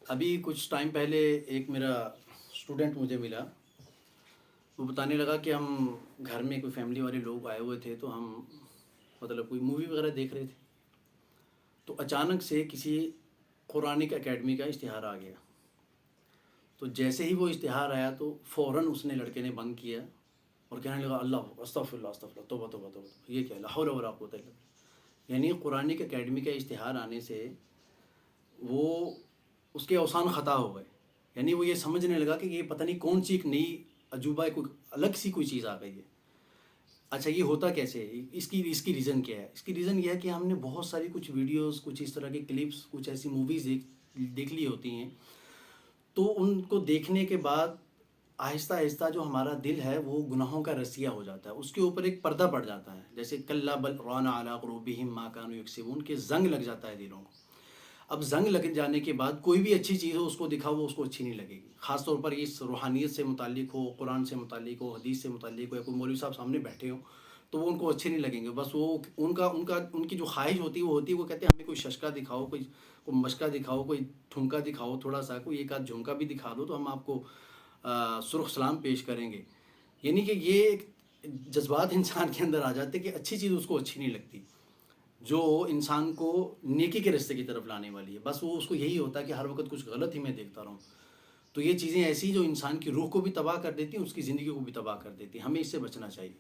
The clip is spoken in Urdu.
ابھی کچھ ٹائم پہلے ایک میرا اسٹوڈنٹ مجھے ملا. وہ بتانے لگا کہ ہم گھر میں کوئی فیملی والے لوگ آئے ہوئے تھے، تو ہم مطلب کوئی مووی وغیرہ دیکھ رہے تھے، تو اچانک سے کسی قرآنک اکیڈمی کا اشتہار آ گیا. تو جیسے ہی وہ اشتہار آیا تو فوراً اس نے لڑکے نے بند کیا اور کہنے لگا اللہ استغفر اللہ استغفر اللہ توبہ توبہ توبہ توبہ. یہ کیا لا حول ولا قوت الا باللہ. یعنی قرآنک اکیڈمی کا اشتہار آنے سے وہ اس کے اوسان خطا ہو گئے. یعنی وہ یہ سمجھنے لگا کہ یہ پتہ نہیں کون سی ایک نئی عجوبہ کوئی الگ سی کوئی چیز آ گئی ہے. اچھا یہ ہوتا کیسے ہے؟ اس کی ریزن کیا ہے؟ اس کی ریزن یہ ہے کہ ہم نے بہت ساری کچھ ویڈیوز، کچھ اس طرح کے کلپس، کچھ ایسی موویز دیکھ لی ہوتی ہیں. تو ان کو دیکھنے کے بعد آہستہ آہستہ جو ہمارا دل ہے وہ گناہوں کا رسیہ ہو جاتا ہے، اس کے اوپر ایک پردہ پڑ جاتا ہے. جیسے کلا بل ران علی قلوبہم ما کانوا یکسبون، کے زنگ لگ جاتا ہے دلوں کو. اب زنگ لگ جانے کے بعد کوئی بھی اچھی چیز ہو اس کو دکھاؤ، وہ اس کو اچھی نہیں لگے گی. خاص طور پر اس روحانیت سے متعلق ہو، قرآن سے متعلق ہو، حدیث سے متعلق ہو، یا کوئی مولوی صاحب سامنے بیٹھے ہوں تو وہ ان کو اچھے نہیں لگیں گے. بس وہ ان کی جو خواہش ہوتی ہے وہ کہتے ہیں ہمیں کوئی ششکا دکھاؤ، کوئی مشکا دکھاؤ، کوئی ٹھمکا دکھاؤ، تھوڑا سا کوئی ایک آدھ جھمکا بھی دکھا دو تو ہم آپ کو سرخ سلام پیش کریں گے. یعنی کہ یہ ایک جذبات انسان کے اندر آ جاتے کہ اچھی چیز اس کو اچھی نہیں لگتی جو انسان کو نیکی کے راستے کی طرف لانے والی ہے. بس وہ اس کو یہی ہوتا ہے کہ ہر وقت کچھ غلط ہی میں دیکھتا رہوں. تو یہ چیزیں ایسی جو انسان کی روح کو بھی تباہ کر دیتی ہیں، اس کی زندگی کو بھی تباہ کر دیتی ہیں. ہمیں اس سے بچنا چاہیے.